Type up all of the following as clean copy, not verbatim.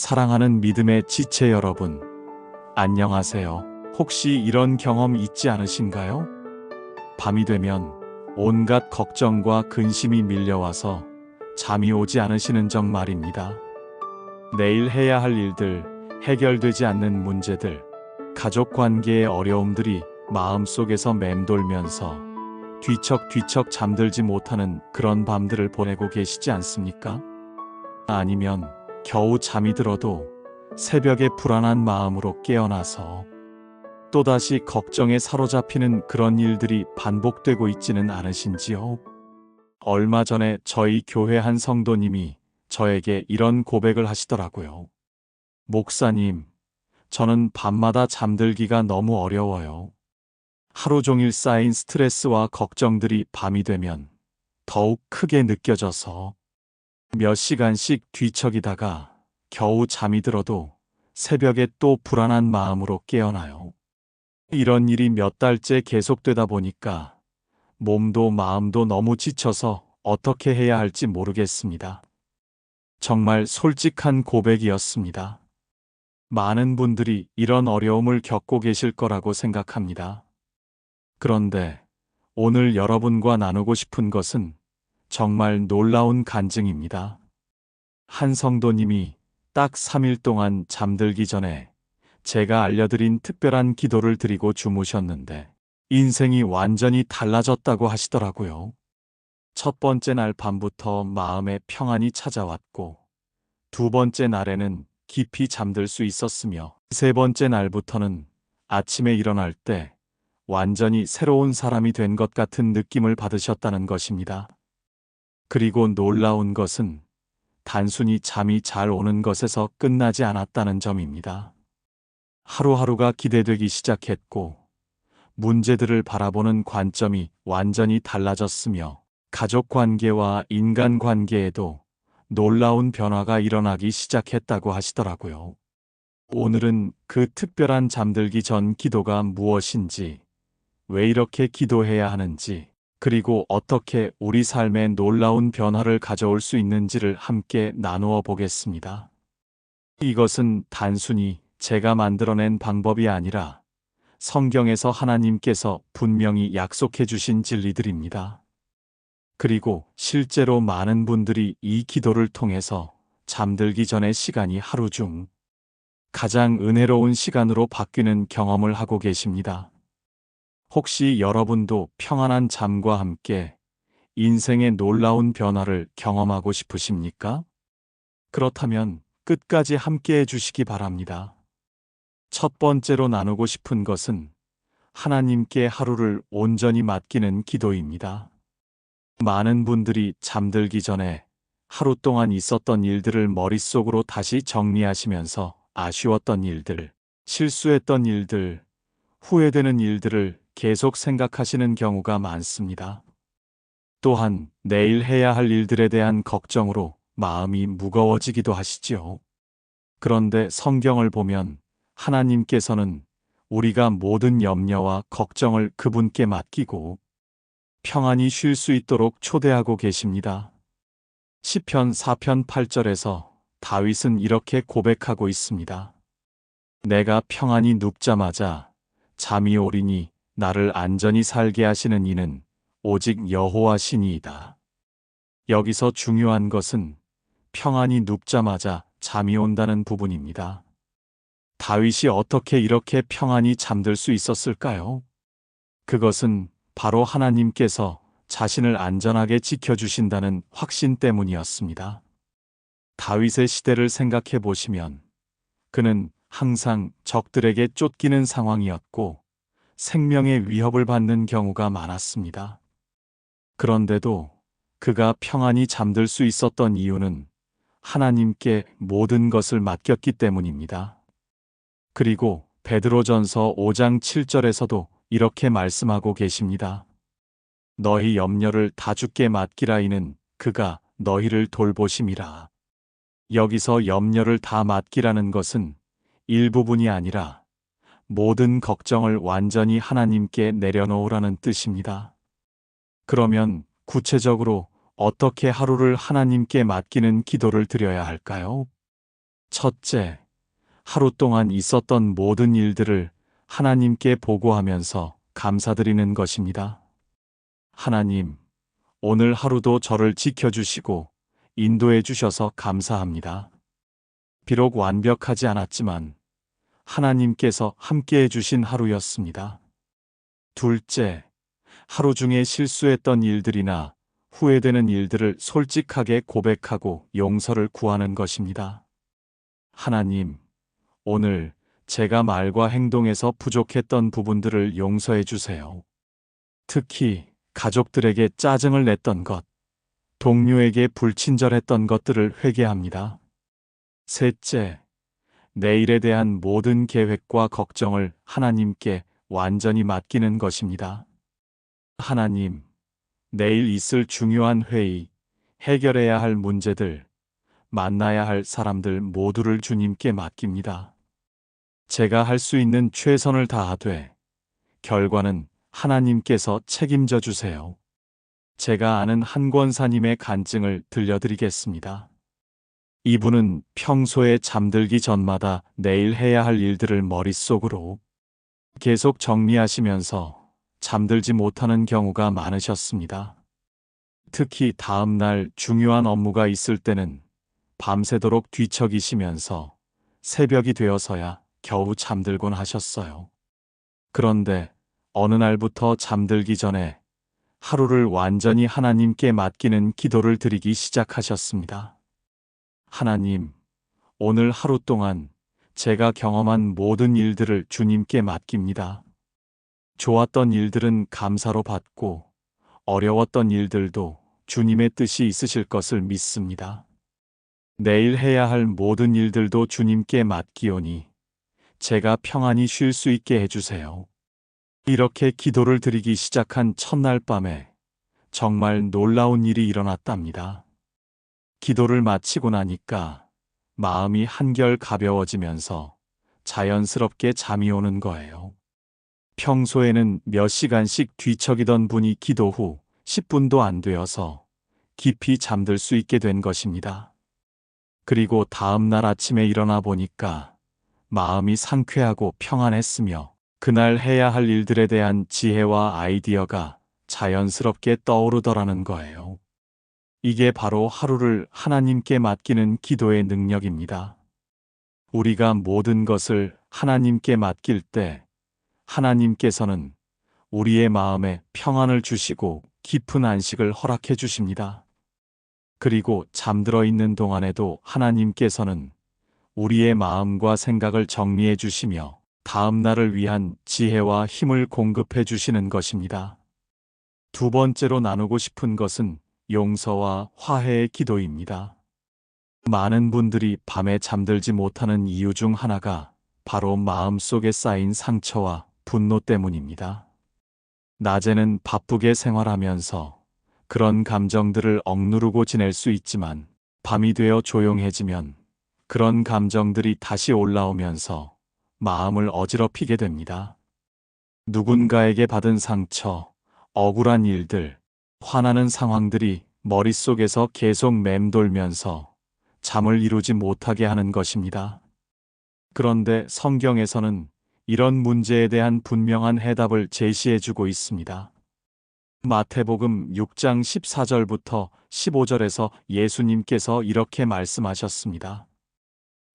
사랑하는 믿음의 지체 여러분, 안녕하세요. 혹시 이런 경험 있지 않으신가요? 밤이 되면 온갖 걱정과 근심이 밀려와서 잠이 오지 않으시는 적 말입니다. 내일 해야 할 일들, 해결되지 않는 문제들, 가족 관계의 어려움들이 마음속에서 맴돌면서 뒤척뒤척 잠들지 못하는 그런 밤들을 보내고 계시지 않습니까? 아니면 겨우 잠이 들어도 새벽에 불안한 마음으로 깨어나서 또다시 걱정에 사로잡히는 그런 일들이 반복되고 있지는 않으신지요? 얼마 전에 저희 교회 한 성도님이 저에게 이런 고백을 하시더라고요. 목사님, 저는 밤마다 잠들기가 너무 어려워요. 하루 종일 쌓인 스트레스와 걱정들이 밤이 되면 더욱 크게 느껴져서 몇 시간씩 뒤척이다가 겨우 잠이 들어도 새벽에 또 불안한 마음으로 깨어나요. 이런 일이 몇 달째 계속되다 보니까 몸도 마음도 너무 지쳐서 어떻게 해야 할지 모르겠습니다. 정말 솔직한 고백이었습니다. 많은 분들이 이런 어려움을 겪고 계실 거라고 생각합니다. 그런데 오늘 여러분과 나누고 싶은 것은 정말 놀라운 간증입니다. 한 성도님이 딱 3일 동안 잠들기 전에 제가 알려드린 특별한 기도를 드리고 주무셨는데 인생이 완전히 달라졌다고 하시더라고요. 첫 번째 날 밤부터 마음에 평안이 찾아왔고 두 번째 날에는 깊이 잠들 수 있었으며 세 번째 날부터는 아침에 일어날 때 완전히 새로운 사람이 된 것 같은 느낌을 받으셨다는 것입니다. 그리고 놀라운 것은 단순히 잠이 잘 오는 것에서 끝나지 않았다는 점입니다. 하루하루가 기대되기 시작했고 문제들을 바라보는 관점이 완전히 달라졌으며 가족 관계와 인간 관계에도 놀라운 변화가 일어나기 시작했다고 하시더라고요. 오늘은 그 특별한 잠들기 전 기도가 무엇인지, 왜 이렇게 기도해야 하는지, 그리고 어떻게 우리 삶에 놀라운 변화를 가져올 수 있는지를 함께 나누어 보겠습니다. 이것은 단순히 제가 만들어낸 방법이 아니라 성경에서 하나님께서 분명히 약속해 주신 진리들입니다. 그리고 실제로 많은 분들이 이 기도를 통해서 잠들기 전의 시간이 하루 중 가장 은혜로운 시간으로 바뀌는 경험을 하고 계십니다. 혹시 여러분도 평안한 잠과 함께 인생의 놀라운 변화를 경험하고 싶으십니까? 그렇다면 끝까지 함께 해주시기 바랍니다. 첫 번째로 나누고 싶은 것은 하나님께 하루를 온전히 맡기는 기도입니다. 많은 분들이 잠들기 전에 하루 동안 있었던 일들을 머릿속으로 다시 정리하시면서 아쉬웠던 일들, 실수했던 일들, 후회되는 일들을 계속 생각하시는 경우가 많습니다. 또한 내일 해야 할 일들에 대한 걱정으로 마음이 무거워지기도 하시지요. 그런데 성경을 보면 하나님께서는 우리가 모든 염려와 걱정을 그분께 맡기고 평안히 쉴 수 있도록 초대하고 계십니다. 시편 4편 8절에서 다윗은 이렇게 고백하고 있습니다. 내가 평안히 눕자마자 잠이 오리니 나를 안전히 살게 하시는 이는 오직 여호와시니이다. 여기서 중요한 것은 평안히 눕자마자 잠이 온다는 부분입니다. 다윗이 어떻게 이렇게 평안히 잠들 수 있었을까요? 그것은 바로 하나님께서 자신을 안전하게 지켜주신다는 확신 때문이었습니다. 다윗의 시대를 생각해 보시면 그는 항상 적들에게 쫓기는 상황이었고 생명의 위협을 받는 경우가 많았습니다. 그런데도 그가 평안히 잠들 수 있었던 이유는 하나님께 모든 것을 맡겼기 때문입니다. 그리고 베드로전서 5장 7절에서도 이렇게 말씀하고 계십니다. 너희 염려를 다 주께 맡기라 이는 그가 너희를 돌보심이라. 여기서 염려를 다 맡기라는 것은 일부분이 아니라 모든 걱정을 완전히 하나님께 내려놓으라는 뜻입니다. 그러면 구체적으로 어떻게 하루를 하나님께 맡기는 기도를 드려야 할까요? 첫째, 하루 동안 있었던 모든 일들을 하나님께 보고하면서 감사드리는 것입니다. 하나님, 오늘 하루도 저를 지켜주시고 인도해 주셔서 감사합니다. 비록 완벽하지 않았지만 하나님께서 함께해 주신 하루였습니다. 둘째, 하루 중에 실수했던 일들이나 후회되는 일들을 솔직하게 고백하고 용서를 구하는 것입니다. 하나님, 오늘 제가 말과 행동에서 부족했던 부분들을 용서해 주세요. 특히 가족들에게 짜증을 냈던 것, 동료에게 불친절했던 것들을 회개합니다. 셋째, 내일에 대한 모든 계획과 걱정을 하나님께 완전히 맡기는 것입니다. 하나님, 내일 있을 중요한 회의, 해결해야 할 문제들, 만나야 할 사람들 모두를 주님께 맡깁니다. 제가 할 수 있는 최선을 다하되 결과는 하나님께서 책임져 주세요. 제가 아는 한 권사님의 간증을 들려드리겠습니다. 이분은 평소에 잠들기 전마다 내일 해야 할 일들을 머릿속으로 계속 정리하시면서 잠들지 못하는 경우가 많으셨습니다. 특히 다음 날 중요한 업무가 있을 때는 밤새도록 뒤척이시면서 새벽이 되어서야 겨우 잠들곤 하셨어요. 그런데 어느 날부터 잠들기 전에 하루를 완전히 하나님께 맡기는 기도를 드리기 시작하셨습니다. 하나님, 오늘 하루 동안 제가 경험한 모든 일들을 주님께 맡깁니다. 좋았던 일들은 감사로 받고 어려웠던 일들도 주님의 뜻이 있으실 것을 믿습니다. 내일 해야 할 모든 일들도 주님께 맡기오니 제가 평안히 쉴 수 있게 해주세요. 이렇게 기도를 드리기 시작한 첫날 밤에 정말 놀라운 일이 일어났답니다. 기도를 마치고 나니까 마음이 한결 가벼워지면서 자연스럽게 잠이 오는 거예요. 평소에는 몇 시간씩 뒤척이던 분이 기도 후 10분도 안 되어서 깊이 잠들 수 있게 된 것입니다. 그리고 다음 날 아침에 일어나 보니까 마음이 상쾌하고 평안했으며 그날 해야 할 일들에 대한 지혜와 아이디어가 자연스럽게 떠오르더라는 거예요. 이게 바로 하루를 하나님께 맡기는 기도의 능력입니다. 우리가 모든 것을 하나님께 맡길 때 하나님께서는 우리의 마음에 평안을 주시고 깊은 안식을 허락해 주십니다. 그리고 잠들어 있는 동안에도 하나님께서는 우리의 마음과 생각을 정리해 주시며 다음 날을 위한 지혜와 힘을 공급해 주시는 것입니다. 두 번째로 나누고 싶은 것은 용서와 화해의 기도입니다. 많은 분들이 밤에 잠들지 못하는 이유 중 하나가 바로 마음속에 쌓인 상처와 분노 때문입니다. 낮에는 바쁘게 생활하면서 그런 감정들을 억누르고 지낼 수 있지만 밤이 되어 조용해지면 그런 감정들이 다시 올라오면서 마음을 어지럽히게 됩니다. 누군가에게 받은 상처, 억울한 일들, 화나는 상황들이 머릿속에서 계속 맴돌면서 잠을 이루지 못하게 하는 것입니다. 그런데 성경에서는 이런 문제에 대한 분명한 해답을 제시해주고 있습니다. 마태복음 6장 14절부터 15절에서 예수님께서 이렇게 말씀하셨습니다.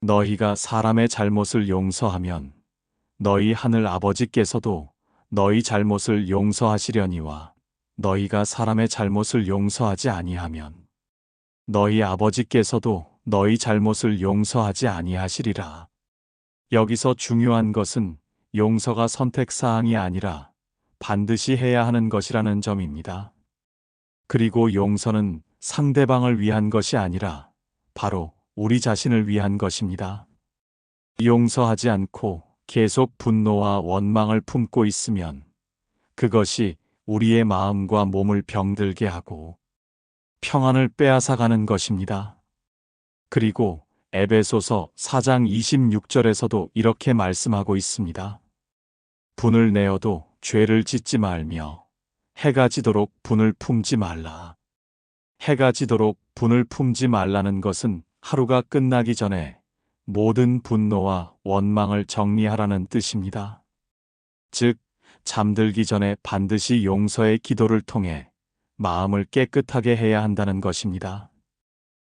너희가 사람의 잘못을 용서하면 너희 하늘 아버지께서도 너희 잘못을 용서하시려니와 너희가 사람의 잘못을 용서하지 아니하면 너희 아버지께서도 너희 잘못을 용서하지 아니하시리라. 여기서 중요한 것은 용서가 선택사항이 아니라 반드시 해야 하는 것이라는 점입니다. 그리고 용서는 상대방을 위한 것이 아니라 바로 우리 자신을 위한 것입니다. 용서하지 않고 계속 분노와 원망을 품고 있으면 그것이 우리의 마음과 몸을 병들게 하고 평안을 빼앗아가는 것입니다. 그리고 에베소서 4장 26절에서도 이렇게 말씀하고 있습니다. 분을 내어도 죄를 짓지 말며 해가 지도록 분을 품지 말라. 해가 지도록 분을 품지 말라는 것은 하루가 끝나기 전에 모든 분노와 원망을 정리하라는 뜻입니다. 즉, 잠들기 전에 반드시 용서의 기도를 통해 마음을 깨끗하게 해야 한다는 것입니다.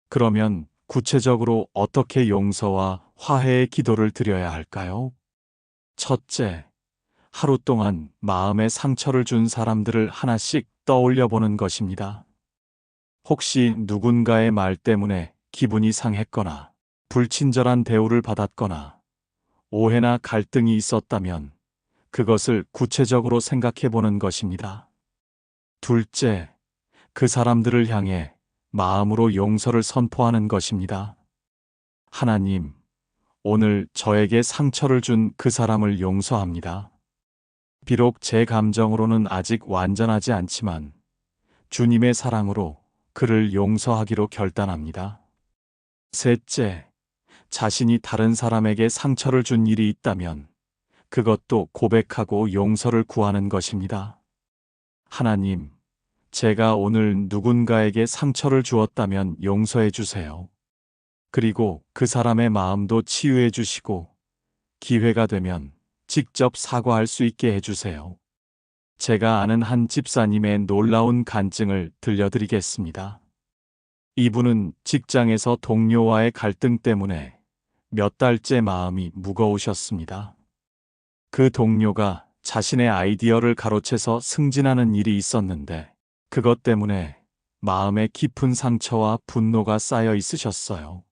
그러면 구체적으로 어떻게 용서와 화해의 기도를 드려야 할까요? 첫째, 하루 동안 마음에 상처를 준 사람들을 하나씩 떠올려 보는 것입니다. 혹시 누군가의 말 때문에 기분이 상했거나 불친절한 대우를 받았거나 오해나 갈등이 있었다면 그것을 구체적으로 생각해 보는 것입니다. 둘째, 그 사람들을 향해 마음으로 용서를 선포하는 것입니다. 하나님, 오늘 저에게 상처를 준 그 사람을 용서합니다. 비록 제 감정으로는 아직 완전하지 않지만 주님의 사랑으로 그를 용서하기로 결단합니다. 셋째, 자신이 다른 사람에게 상처를 준 일이 있다면 그것도 고백하고 용서를 구하는 것입니다. 하나님, 제가 오늘 누군가에게 상처를 주었다면 용서해 주세요. 그리고 그 사람의 마음도 치유해 주시고 기회가 되면 직접 사과할 수 있게 해주세요. 제가 아는 한 집사님의 놀라운 간증을 들려드리겠습니다. 이분은 직장에서 동료와의 갈등 때문에 몇 달째 마음이 무거우셨습니다. 그 동료가 자신의 아이디어를 가로채서 승진하는 일이 있었는데 그것 때문에 마음에 깊은 상처와 분노가 쌓여 있으셨어요.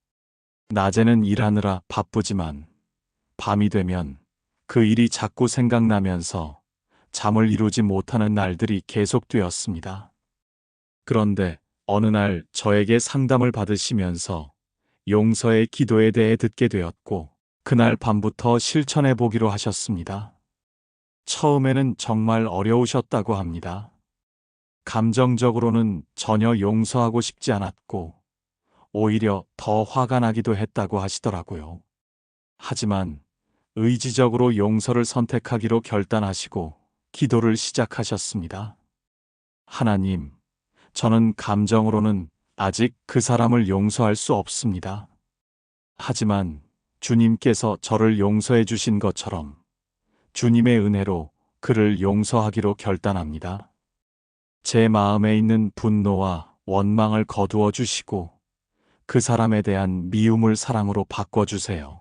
낮에는 일하느라 바쁘지만 밤이 되면 그 일이 자꾸 생각나면서 잠을 이루지 못하는 날들이 계속되었습니다. 그런데 어느 날 저에게 상담을 받으시면서 용서의 기도에 대해 듣게 되었고 그날 밤부터 실천해 보기로 하셨습니다. 처음에는 정말 어려우셨다고 합니다. 감정적으로는 전혀 용서하고 싶지 않았고 오히려 더 화가 나기도 했다고 하시더라고요. 하지만 의지적으로 용서를 선택하기로 결단하시고 기도를 시작하셨습니다. 하나님, 저는 감정으로는 아직 그 사람을 용서할 수 없습니다. 하지만 주님께서 저를 용서해 주신 것처럼 주님의 은혜로 그를 용서하기로 결단합니다. 제 마음에 있는 분노와 원망을 거두어 주시고 그 사람에 대한 미움을 사랑으로 바꿔주세요.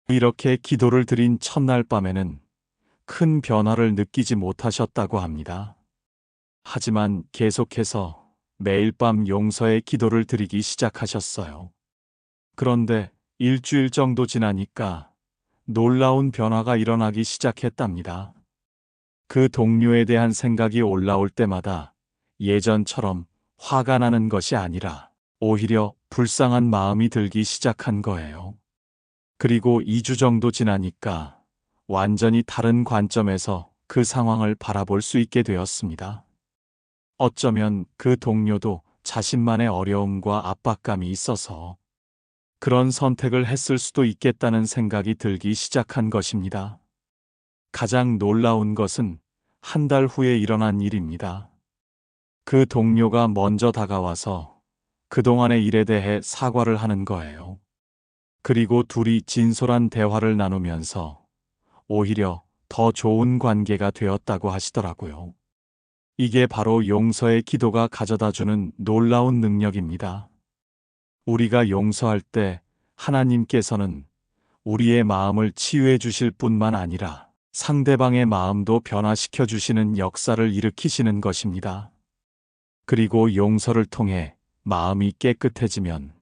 이렇게 기도를 드린 첫날 밤에는 큰 변화를 느끼지 못하셨다고 합니다. 하지만 계속해서 매일 밤 용서의 기도를 드리기 시작하셨어요. 그런데 일주일 정도 지나니까 놀라운 변화가 일어나기 시작했답니다. 그 동료에 대한 생각이 올라올 때마다 예전처럼 화가 나는 것이 아니라 오히려 불쌍한 마음이 들기 시작한 거예요. 그리고 2주 정도 지나니까 완전히 다른 관점에서 그 상황을 바라볼 수 있게 되었습니다. 어쩌면 그 동료도 자신만의 어려움과 압박감이 있어서 그런 선택을 했을 수도 있겠다는 생각이 들기 시작한 것입니다. 가장 놀라운 것은 한 달 후에 일어난 일입니다. 그 동료가 먼저 다가와서 그동안의 일에 대해 사과를 하는 거예요. 그리고 둘이 진솔한 대화를 나누면서 오히려 더 좋은 관계가 되었다고 하시더라고요. 이게 바로 용서의 기도가 가져다주는 놀라운 능력입니다. 우리가 용서할 때 하나님께서는 우리의 마음을 치유해 주실 뿐만 아니라 상대방의 마음도 변화시켜 주시는 역사를 일으키시는 것입니다. 그리고 용서를 통해 마음이 깨끗해지면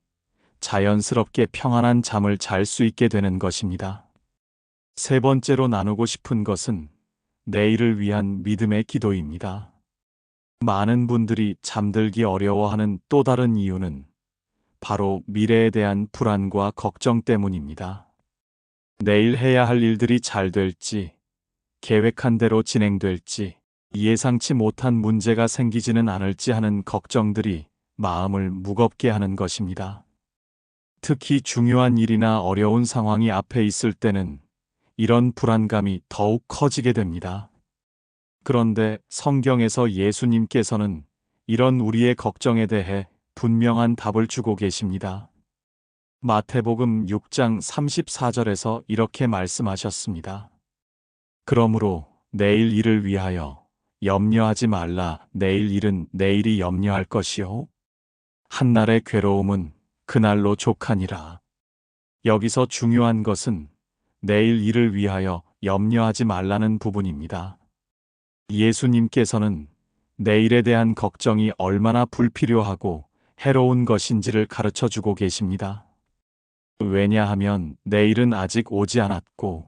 자연스럽게 평안한 잠을 잘 수 있게 되는 것입니다. 세 번째로 나누고 싶은 것은 내일을 위한 믿음의 기도입니다. 많은 분들이 잠들기 어려워하는 또 다른 이유는 바로 미래에 대한 불안과 걱정 때문입니다. 내일 해야 할 일들이 잘 될지, 계획한 대로 진행될지, 예상치 못한 문제가 생기지는 않을지 하는 걱정들이 마음을 무겁게 하는 것입니다. 특히 중요한 일이나 어려운 상황이 앞에 있을 때는 이런 불안감이 더욱 커지게 됩니다. 그런데 성경에서 예수님께서는 이런 우리의 걱정에 대해 분명한 답을 주고 계십니다. 마태복음 6장 34절에서 이렇게 말씀하셨습니다. 그러므로 내일 일을 위하여 염려하지 말라. 내일 일은 내일이 염려할 것이요 한날의 괴로움은 그날로 족하니라. 여기서 중요한 것은 내일 일을 위하여 염려하지 말라는 부분입니다. 예수님께서는 내일에 대한 걱정이 얼마나 불필요하고 해로운 것인지를 가르쳐 주고 계십니다. 왜냐하면 내일은 아직 오지 않았고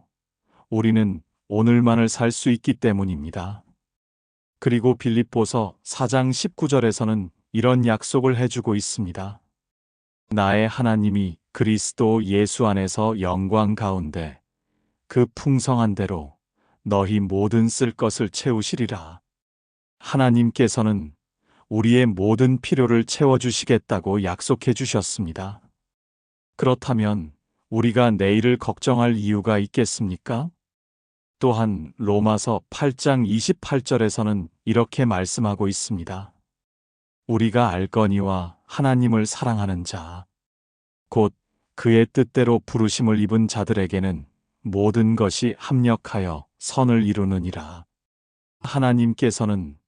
우리는 오늘만을 살 수 있기 때문입니다. 그리고 빌립보서 4장 19절에서는 이런 약속을 해주고 있습니다. 나의 하나님이 그리스도 예수 안에서 영광 가운데 그 풍성한 대로 너희 모든 쓸 것을 채우시리라. 하나님께서는 우리의 모든 필요를 채워주시겠다고 약속해 주셨습니다. 그렇다면 우리가 내일을 걱정할 이유가 있겠습니까? 또한 로마서 8장 28절에서는 이렇게 말씀하고 있습니다. 우리가 알거니와 하나님을 사랑하는 자, 곧 그의 뜻대로 부르심을 입은 자들에게는 모든 것이 합력하여 선을 이루느니라. 하나님께서는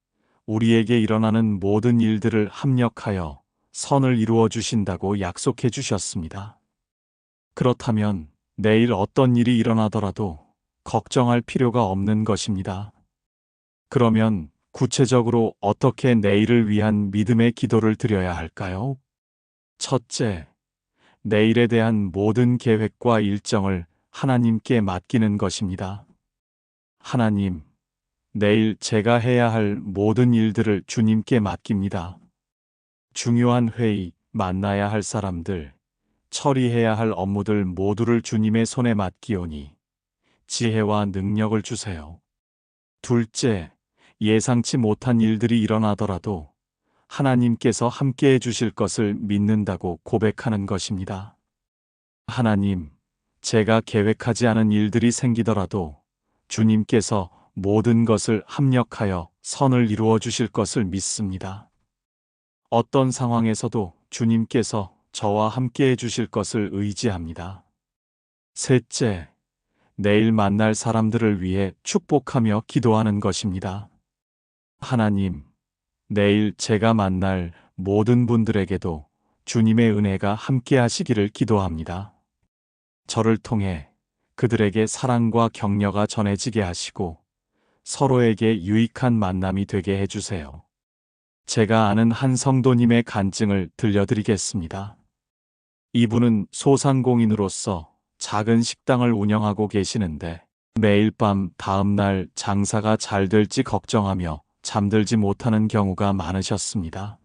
우리에게 일어나는 모든 일들을 합력하여 선을 이루어 주신다고 약속해 주셨습니다. 그렇다면 내일 어떤 일이 일어나더라도 걱정할 필요가 없는 것입니다. 그러면 구체적으로 어떻게 내일을 위한 믿음의 기도를 드려야 할까요? 첫째, 내일에 대한 모든 계획과 일정을 하나님께 맡기는 것입니다. 하나님, 내일 제가 해야 할 모든 일들을 주님께 맡깁니다. 중요한 회의, 만나야 할 사람들, 처리해야 할 업무들 모두를 주님의 손에 맡기오니 지혜와 능력을 주세요. 둘째, 예상치 못한 일들이 일어나더라도 하나님께서 함께 해주실 것을 믿는다고 고백하는 것입니다. 하나님, 제가 계획하지 않은 일들이 생기더라도 주님께서 모든 것을 합력하여 선을 이루어 주실 것을 믿습니다. 어떤 상황에서도 주님께서 저와 함께 해주실 것을 의지합니다. 셋째, 내일 만날 사람들을 위해 축복하며 기도하는 것입니다. 하나님, 내일 제가 만날 모든 분들에게도 주님의 은혜가 함께 하시기를 기도합니다. 저를 통해 그들에게 사랑과 격려가 전해지게 하시고 서로에게 유익한 만남이 되게 해주세요. 제가 아는 한 성도님의 간증을 들려드리겠습니다. 이분은 소상공인으로서 작은 식당을 운영하고 계시는데 매일 밤 다음날 장사가 잘 될지 걱정하며 잠들지 못하는 경우가 많으셨습니다.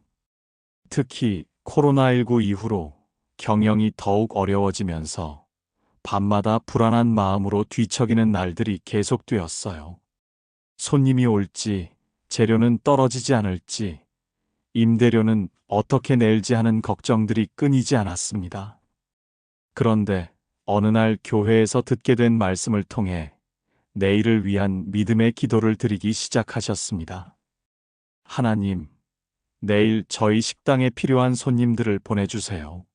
특히 코로나19 이후로 경영이 더욱 어려워지면서 밤마다 불안한 마음으로 뒤척이는 날들이 계속되었어요. 손님이 올지, 재료는 떨어지지 않을지, 임대료는 어떻게 낼지 하는 걱정들이 끊이지 않았습니다. 그런데 어느 날 교회에서 듣게 된 말씀을 통해 내일을 위한 믿음의 기도를 드리기 시작하셨습니다. 하나님, 내일 저희 식당에 필요한 손님들을 보내주세요.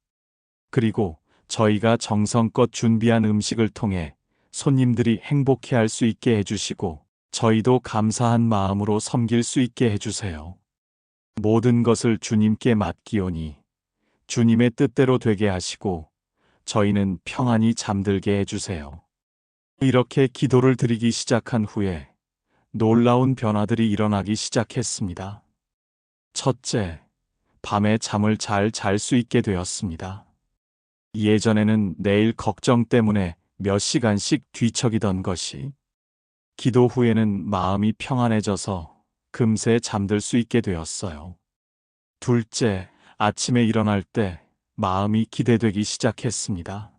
그리고 저희가 정성껏 준비한 음식을 통해 손님들이 행복해할 수 있게 해주시고 저희도 감사한 마음으로 섬길 수 있게 해주세요. 모든 것을 주님께 맡기오니 주님의 뜻대로 되게 하시고 저희는 평안히 잠들게 해주세요. 이렇게 기도를 드리기 시작한 후에 놀라운 변화들이 일어나기 시작했습니다. 첫째, 밤에 잠을 잘 잘 수 있게 되었습니다. 예전에는 내일 걱정 때문에 몇 시간씩 뒤척이던 것이 기도 후에는 마음이 평안해져서 금세 잠들 수 있게 되었어요. 둘째, 아침에 일어날 때 마음이 기대되기 시작했습니다.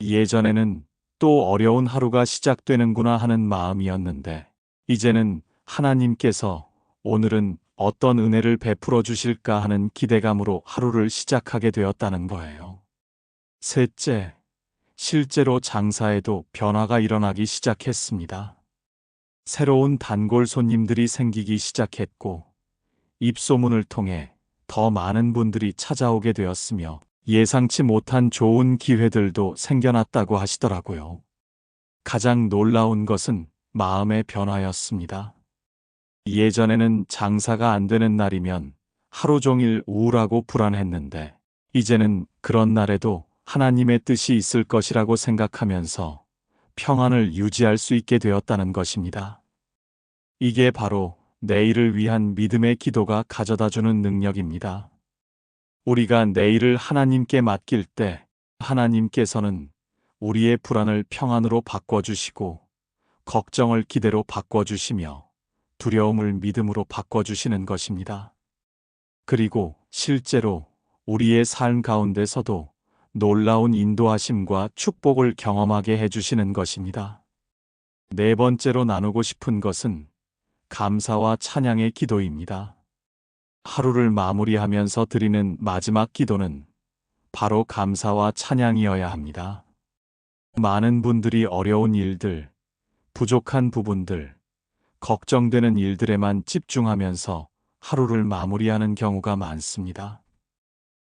예전에는 또 어려운 하루가 시작되는구나 하는 마음이었는데 이제는 하나님께서 오늘은 어떤 은혜를 베풀어 주실까 하는 기대감으로 하루를 시작하게 되었다는 거예요. 셋째, 실제로 장사에도 변화가 일어나기 시작했습니다. 새로운 단골 손님들이 생기기 시작했고 입소문을 통해 더 많은 분들이 찾아오게 되었으며 예상치 못한 좋은 기회들도 생겨났다고 하시더라고요. 가장 놀라운 것은 마음의 변화였습니다. 예전에는 장사가 안 되는 날이면 하루 종일 우울하고 불안했는데, 이제는 그런 날에도 하나님의 뜻이 있을 것이라고 생각하면서 평안을 유지할 수 있게 되었다는 것입니다. 이게 바로 내일을 위한 믿음의 기도가 가져다주는 능력입니다. 우리가 내일을 하나님께 맡길 때 하나님께서는 우리의 불안을 평안으로 바꿔주시고, 걱정을 기대로 바꿔주시며, 두려움을 믿음으로 바꿔주시는 것입니다. 그리고 실제로 우리의 삶 가운데서도 놀라운 인도하심과 축복을 경험하게 해주시는 것입니다. 네 번째로 나누고 싶은 것은 감사와 찬양의 기도입니다. 하루를 마무리하면서 드리는 마지막 기도는 바로 감사와 찬양이어야 합니다. 많은 분들이 어려운 일들, 부족한 부분들, 걱정되는 일들에만 집중하면서 하루를 마무리하는 경우가 많습니다.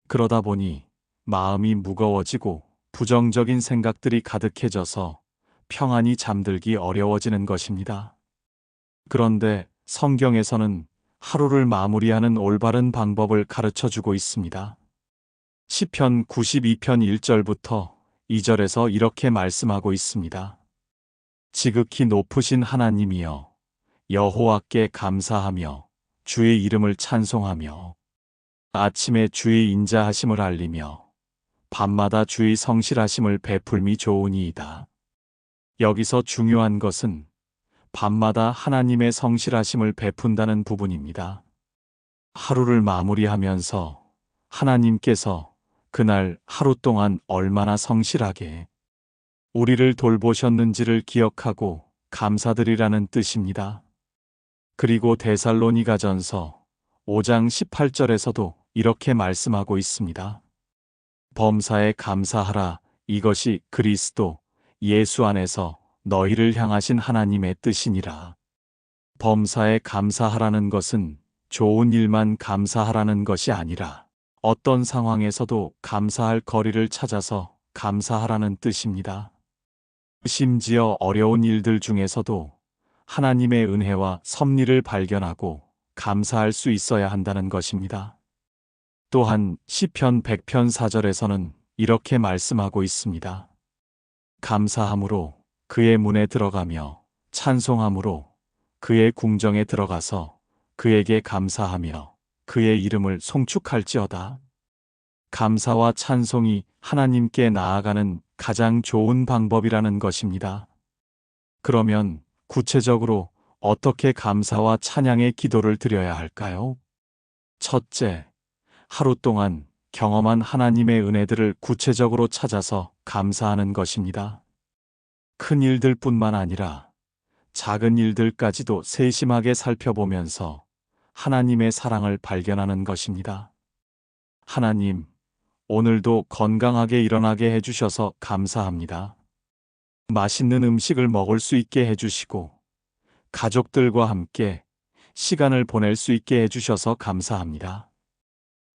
그러다 보니 마음이 무거워지고 부정적인 생각들이 가득해져서 평안히 잠들기 어려워지는 것입니다. 그런데 성경에서는 하루를 마무리하는 올바른 방법을 가르쳐 주고 있습니다. 시편 92편 1절부터 2절에서 이렇게 말씀하고 있습니다. 지극히 높으신 하나님이여, 여호와께 감사하며 주의 이름을 찬송하며 아침에 주의 인자하심을 알리며 밤마다 주의 성실하심을 베풀미 좋으니이다. 여기서 중요한 것은 밤마다 하나님의 성실하심을 베푼다는 부분입니다. 하루를 마무리하면서 하나님께서 그날 하루 동안 얼마나 성실하게 우리를 돌보셨는지를 기억하고 감사드리라는 뜻입니다. 그리고 데살로니가전서 5장 18절에서도 이렇게 말씀하고 있습니다. 범사에 감사하라. 이것이 그리스도 예수 안에서 너희를 향하신 하나님의 뜻이니라. 범사에 감사하라는 것은 좋은 일만 감사하라는 것이 아니라 어떤 상황에서도 감사할 거리를 찾아서 감사하라는 뜻입니다. 심지어 어려운 일들 중에서도 하나님의 은혜와 섭리를 발견하고 감사할 수 있어야 한다는 것입니다. 또한 시편 100편 4절에서는 이렇게 말씀하고 있습니다. 감사함으로 그의 문에 들어가며 찬송함으로 그의 궁정에 들어가서 그에게 감사하며 그의 이름을 송축할지어다. 감사와 찬송이 하나님께 나아가는 가장 좋은 방법이라는 것입니다. 그러면 구체적으로 어떻게 감사와 찬양의 기도를 드려야 할까요? 첫째, 하루 동안 경험한 하나님의 은혜들을 구체적으로 찾아서 감사하는 것입니다. 큰 일들뿐만 아니라 작은 일들까지도 세심하게 살펴보면서 하나님의 사랑을 발견하는 것입니다. 하나님, 오늘도 건강하게 일어나게 해주셔서 감사합니다. 맛있는 음식을 먹을 수 있게 해주시고 가족들과 함께 시간을 보낼 수 있게 해주셔서 감사합니다.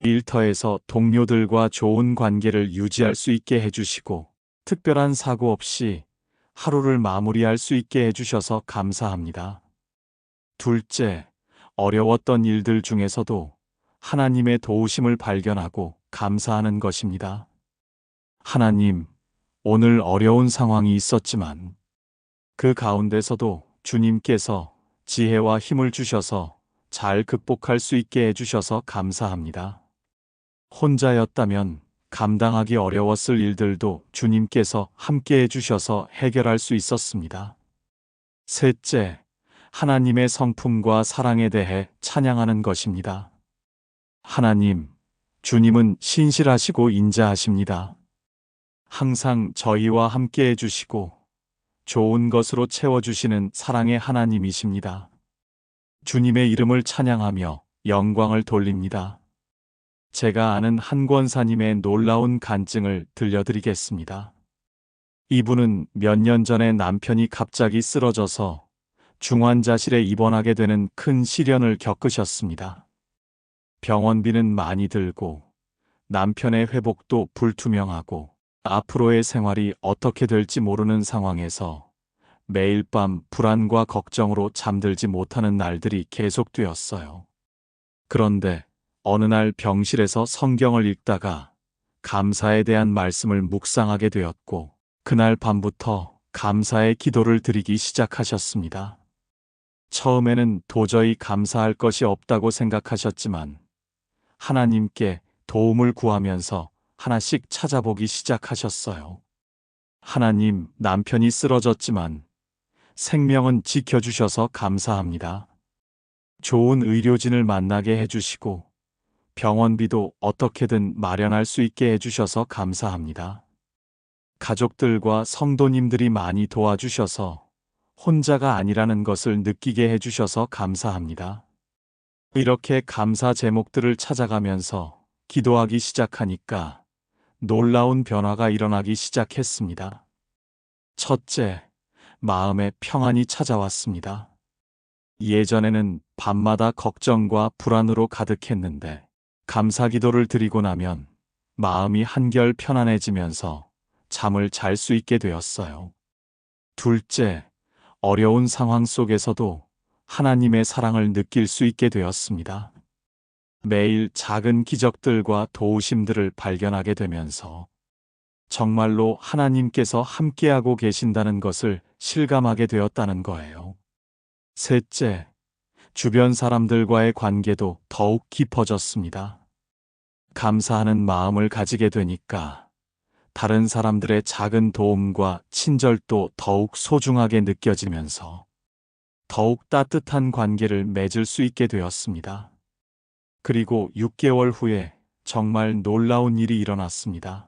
일터에서 동료들과 좋은 관계를 유지할 수 있게 해주시고 특별한 사고 없이 하루를 마무리할 수 있게 해주셔서 감사합니다. 둘째, 어려웠던 일들 중에서도 하나님의 도우심을 발견하고 감사하는 것입니다. 하나님, 오늘 어려운 상황이 있었지만 그 가운데서도 주님께서 지혜와 힘을 주셔서 잘 극복할 수 있게 해주셔서 감사합니다. 혼자였다면 감당하기 어려웠을 일들도 주님께서 함께 해주셔서 해결할 수 있었습니다. 셋째, 하나님의 성품과 사랑에 대해 찬양하는 것입니다. 하나님, 주님은 신실하시고 인자하십니다. 항상 저희와 함께 해주시고 좋은 것으로 채워주시는 사랑의 하나님이십니다. 주님의 이름을 찬양하며 영광을 돌립니다. 제가 아는 한 권사님의 놀라운 간증을 들려드리겠습니다. 이분은 몇 년 전에 남편이 갑자기 쓰러져서 중환자실에 입원하게 되는 큰 시련을 겪으셨습니다. 병원비는 많이 들고 남편의 회복도 불투명하고 앞으로의 생활이 어떻게 될지 모르는 상황에서 매일 밤 불안과 걱정으로 잠들지 못하는 날들이 계속되었어요. 그런데 어느 날 병실에서 성경을 읽다가 감사에 대한 말씀을 묵상하게 되었고, 그날 밤부터 감사의 기도를 드리기 시작하셨습니다. 처음에는 도저히 감사할 것이 없다고 생각하셨지만 하나님께 도움을 구하면서 하나씩 찾아보기 시작하셨어요. 하나님, 남편이 쓰러졌지만 생명은 지켜주셔서 감사합니다. 좋은 의료진을 만나게 해주시고 병원비도 어떻게든 마련할 수 있게 해주셔서 감사합니다. 가족들과 성도님들이 많이 도와주셔서 혼자가 아니라는 것을 느끼게 해주셔서 감사합니다. 이렇게 감사 제목들을 찾아가면서 기도하기 시작하니까 놀라운 변화가 일어나기 시작했습니다. 첫째, 마음의 평안이 찾아왔습니다. 예전에는 밤마다 걱정과 불안으로 가득했는데 감사 기도를 드리고 나면 마음이 한결 편안해지면서 잠을 잘 수 있게 되었어요. 둘째, 어려운 상황 속에서도 하나님의 사랑을 느낄 수 있게 되었습니다. 매일 작은 기적들과 도우심들을 발견하게 되면서 정말로 하나님께서 함께하고 계신다는 것을 실감하게 되었다는 거예요. 셋째, 주변 사람들과의 관계도 더욱 깊어졌습니다. 감사하는 마음을 가지게 되니까 다른 사람들의 작은 도움과 친절도 더욱 소중하게 느껴지면서 더욱 따뜻한 관계를 맺을 수 있게 되었습니다. 그리고 6개월 후에 정말 놀라운 일이 일어났습니다.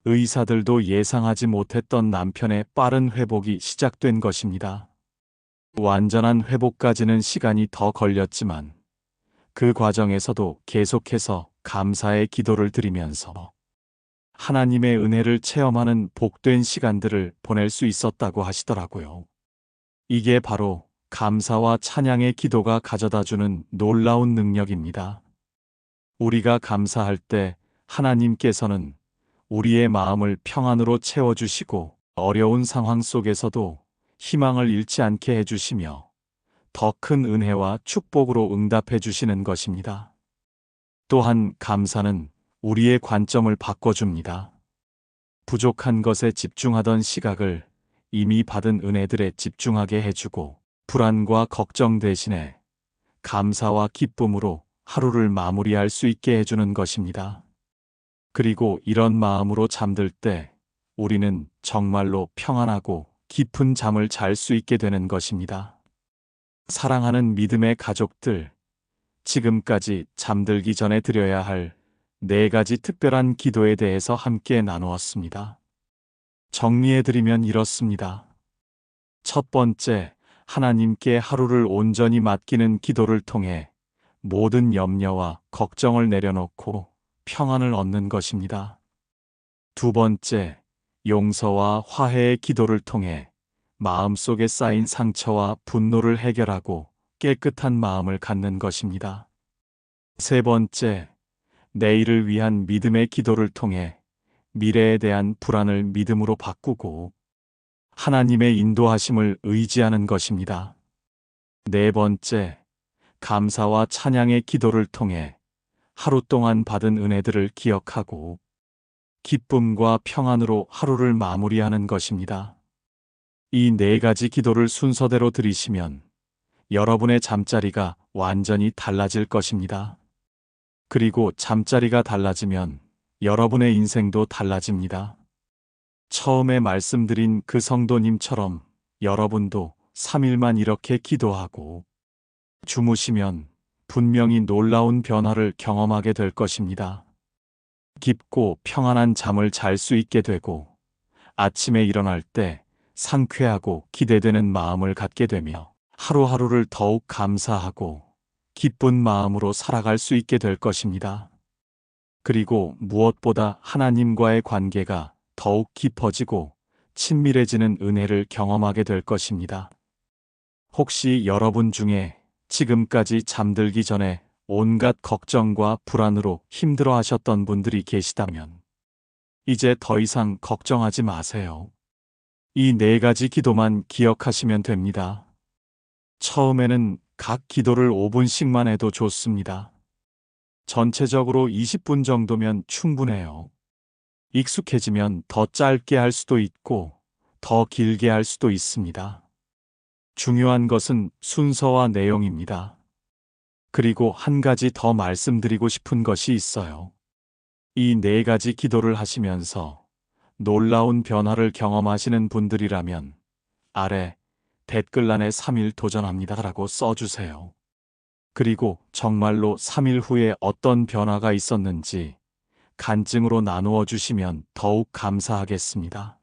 의사들도 예상하지 못했던 남편의 빠른 회복이 시작된 것입니다. 완전한 회복까지는 시간이 더 걸렸지만 그 과정에서도 계속해서 감사의 기도를 드리면서 하나님의 은혜를 체험하는 복된 시간들을 보낼 수 있었다고 하시더라고요. 이게 바로 감사와 찬양의 기도가 가져다주는 놀라운 능력입니다. 우리가 감사할 때 하나님께서는 우리의 마음을 평안으로 채워주시고 어려운 상황 속에서도 희망을 잃지 않게 해주시며 더 큰 은혜와 축복으로 응답해 주시는 것입니다. 또한 감사는 우리의 관점을 바꿔줍니다. 부족한 것에 집중하던 시각을 이미 받은 은혜들에 집중하게 해주고 불안과 걱정 대신에 감사와 기쁨으로 하루를 마무리할 수 있게 해주는 것입니다. 그리고 이런 마음으로 잠들 때 우리는 정말로 평안하고 깊은 잠을 잘 수 있게 되는 것입니다. 사랑하는 믿음의 가족들, 지금까지 잠들기 전에 드려야 할 4가지 특별한 기도에 대해서 함께 나누었습니다. 정리해드리면 이렇습니다. 첫 번째, 하나님께 하루를 온전히 맡기는 기도를 통해 모든 염려와 걱정을 내려놓고 평안을 얻는 것입니다. 두 번째, 용서와 화해의 기도를 통해 마음속에 쌓인 상처와 분노를 해결하고 깨끗한 마음을 갖는 것입니다. 세 번째, 내일을 위한 믿음의 기도를 통해 미래에 대한 불안을 믿음으로 바꾸고 하나님의 인도하심을 의지하는 것입니다. 네 번째, 감사와 찬양의 기도를 통해 하루 동안 받은 은혜들을 기억하고 기쁨과 평안으로 하루를 마무리하는 것입니다. 이 4가지 기도를 순서대로 드리시면 여러분의 잠자리가 완전히 달라질 것입니다. 그리고 잠자리가 달라지면 여러분의 인생도 달라집니다. 처음에 말씀드린 그 성도님처럼 여러분도 3일만 이렇게 기도하고 주무시면 분명히 놀라운 변화를 경험하게 될 것입니다. 깊고 평안한 잠을 잘 수 있게 되고 아침에 일어날 때 상쾌하고 기대되는 마음을 갖게 되며 하루하루를 더욱 감사하고 기쁜 마음으로 살아갈 수 있게 될 것입니다. 그리고 무엇보다 하나님과의 관계가 더욱 깊어지고 친밀해지는 은혜를 경험하게 될 것입니다. 혹시 여러분 중에 지금까지 잠들기 전에 온갖 걱정과 불안으로 힘들어 하셨던 분들이 계시다면 이제 더 이상 걱정하지 마세요. 이 네 가지 기도만 기억하시면 됩니다. 처음에는 각 기도를 5분씩만 해도 좋습니다. 전체적으로 20분 정도면 충분해요. 익숙해지면 더 짧게 할 수도 있고 더 길게 할 수도 있습니다. 중요한 것은 순서와 내용입니다. 그리고 한 가지 더 말씀드리고 싶은 것이 있어요. 이 네 가지 기도를 하시면서 놀라운 변화를 경험하시는 분들이라면 아래 댓글란에 3일 도전합니다라고 써주세요. 그리고 정말로 3일 후에 어떤 변화가 있었는지 간증으로 나누어 주시면 더욱 감사하겠습니다.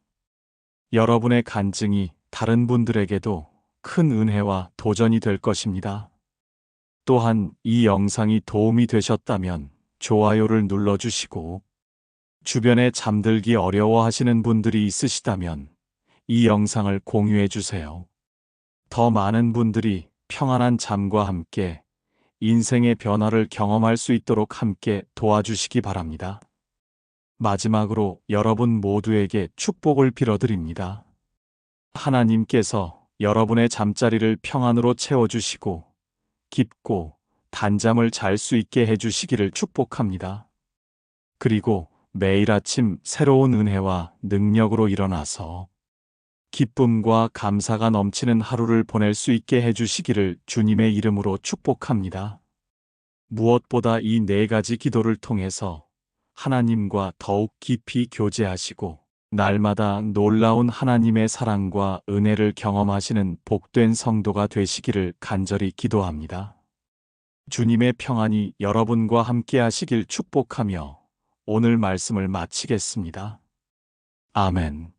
여러분의 간증이 다른 분들에게도 큰 은혜와 도전이 될 것입니다. 또한 이 영상이 도움이 되셨다면 좋아요를 눌러주시고 주변에 잠들기 어려워하시는 분들이 있으시다면 이 영상을 공유해 주세요. 더 많은 분들이 평안한 잠과 함께 인생의 변화를 경험할 수 있도록 함께 도와주시기 바랍니다. 마지막으로 여러분 모두에게 축복을 빌어드립니다. 하나님께서 여러분의 잠자리를 평안으로 채워주시고 깊고 단잠을 잘 수 있게 해주시기를 축복합니다. 그리고 매일 아침 새로운 은혜와 능력으로 일어나서 기쁨과 감사가 넘치는 하루를 보낼 수 있게 해주시기를 주님의 이름으로 축복합니다. 무엇보다 이 네 가지 기도를 통해서 하나님과 더욱 깊이 교제하시고 날마다 놀라운 하나님의 사랑과 은혜를 경험하시는 복된 성도가 되시기를 간절히 기도합니다. 주님의 평안이 여러분과 함께 하시길 축복하며 오늘 말씀을 마치겠습니다. 아멘.